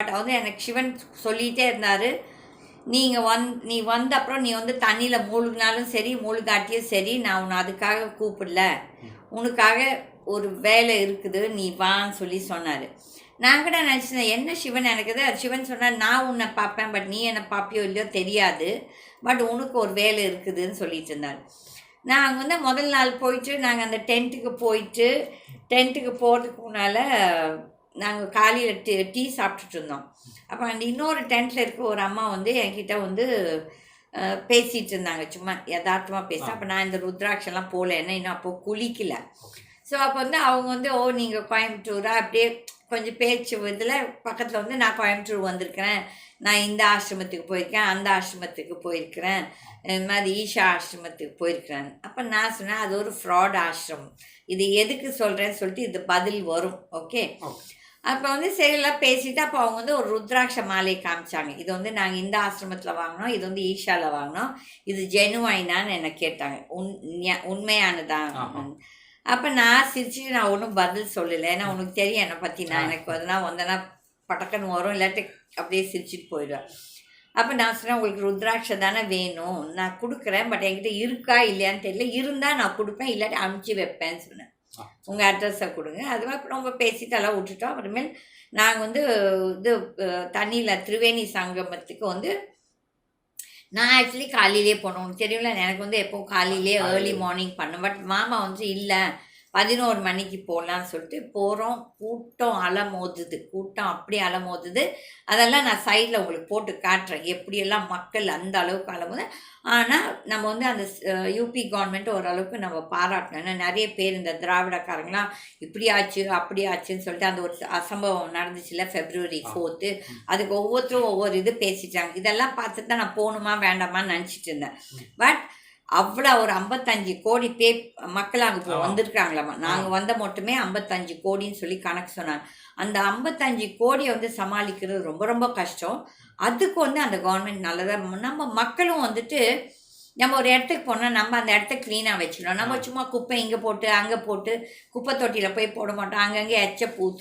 But வந்து எனக்கு சிவன் சொல்லிகிட்டே இருந்தார், நீ வந்த அப்புறம் நீ வந்து தண்ணியில் மூழ்கினாலும் சரி மூழ்காட்டியும் சரி நான் உன்னை அதுக்காக கூப்பிடல, உனக்காக ஒரு வேலை இருக்குது நீ வான்னு சொல்லி சொன்னார். நான் கூட நினச்சினேன் என்ன சிவன் எனக்கு தான் சிவன் சொன்னார், நான் உன்னை பார்ப்பேன் பட் நீ என்னை பார்ப்பியோ இல்லையோ தெரியாது, பட் உனக்கு ஒரு வேலை இருக்குதுன்னு சொல்லிட்டு இருந்தார். நாங்கள் வந்து முதல் நாள் போயிட்டு நாங்கள் அந்த டென்ட்டுக்கு போகிறதுக்கு முன்னால் நாங்கள் காலையில் டீ சாப்பிட்டுட்டு இருந்தோம். அப்போ அந்த இன்னொரு டென்ட்டில் இருக்க ஒரு அம்மா வந்து என்கிட்ட வந்து பேசிகிட்டு இருந்தாங்க, சும்மா யதார்த்தமாக பேச. அப்போ நான் இந்த ருத்ராட்செல்லாம் போகல, ஏன்னா இன்னும் அப்போது குளிக்கல. ஸோ அப்போ வந்து அவங்க வந்து நீங்கள் கோயம்புத்தூரா அப்படியே கொஞ்சம் பேச்சு இதில் பக்கத்தில் வந்து நான் கோயம்புத்தூர் வந்திருக்கிறேன், நான் இந்த ஆசிரமத்துக்கு போயிருக்கேன், அந்த ஆசிரமத்துக்கு போயிருக்கிறேன், இந்த மாதிரி ஈஷா ஆசிரமத்துக்கு போயிருக்கிறேன். அப்போ நான் சொன்னேன் அது ஒரு ஃப்ராட் ஆசிரமம், இது எதுக்கு சொல்கிறேன்னு சொல்லிட்டு இது பதில் வரும். ஓகே, அப்போ வந்து சரியெல்லாம் பேசிவிட்டு அப்போ அவங்க வந்து ஒரு ருத்ராட்ச மாலையை காமிச்சாங்க. இது வந்து நாங்கள் இந்த ஆசிரமத்தில் வாங்கினோம், இது வந்து ஈஷாவில் வாங்கினோம், இது ஜெனுவைனான்னு என்னை கேட்டாங்க, உண்மையானதான். அப்போ நான் சிரிச்சுட்டு நான் ஒன்றும் பதில் சொல்லலை, ஏன்னா உனக்கு தெரியும் என்னை பற்றி, நான் எனக்கு வந்தனா பட்டக்கன்னு வரும், இல்லாட்டி அப்படியே சிரிச்சுட்டு போயிடுவேன். அப்போ நான் சொன்னேன் உங்களுக்கு ருத்ராட்சை தானே வேணும், நான் கொடுக்குறேன், பட் என்கிட்ட இருக்கா இல்லையான்னு தெரியல, இருந்தால் நான் கொடுப்பேன், இல்லாட்டி அனுப்பிச்சி வைப்பேன்னு சொன்னேன், உங்கள் அட்ரஸை கொடுங்க. அதுவும் ரொம்ப பேசிட்டு எல்லாம் விட்டுட்டோம். அப்புறமேல் நாங்கள் வந்து இது தண்ணியில் திரிவேணி சங்கமத்துக்கு வந்து நான் ஆக்சுவலி காலையிலே போனோம். உங்களுக்கு தெரியும்ல, எனக்கு வந்து எப்போவும் காலையிலே ஏர்லி மார்னிங் பண்ணேன். பட் மாமா வந்து இல்லை 11 மணிக்கு போகலான்னு சொல்லிட்டு போகிறோம். கூட்டம் அப்படி அலமோதுது. அதெல்லாம் நான் சைடில் உங்களுக்கு போட்டு காட்டுறேன், எப்படியெல்லாம் மக்கள் அந்த அளவுக்கு அலமோது. ஆனால் நம்ம வந்து அந்த யூபி கவர்மெண்ட் ஓரளவுக்கு நம்ம பாராட்டணும். ஏன்னா நிறைய பேர் இந்த திராவிடக்காரங்களாம் இப்படி ஆச்சு அப்படி ஆச்சுன்னு சொல்லிட்டு அந்த ஒரு அசம்பவம் நடந்துச்சுல February 4th, அதுக்கு ஒவ்வொருத்தரும் ஒவ்வொரு இது பேசிட்டாங்க. இதெல்லாம் பார்த்துட்டு தான் நான் போகணுமா வேண்டாமான்னு நினச்சிட்டு இருந்தேன். பட் அவ்வளோ ஒரு 55 கோடி மக்கள் அங்கே வந்திருக்காங்களாம்மா. நாங்கள் வந்த மட்டுமே 55 கோடின்னு சொல்லி கணக்கு சொன்னாங்க. அந்த 55 கோடியை வந்து சமாளிக்கிறது ரொம்ப ரொம்ப கஷ்டம். அதுக்கு வந்து அந்த கவர்மெண்ட் நல்லதாக, நம்ம மக்களும் வந்துட்டு நம்ம ஒரு இடத்துக்கு போனால் நம்ம அந்த இடத்த க்ளீனாக வச்சுக்கணும். நம்ம சும்மா குப்பை இங்கே போட்டு அங்கே போட்டு குப்பை தொட்டியில் போய் போட மாட்டோம், அங்கங்கே எச்ச பூத்து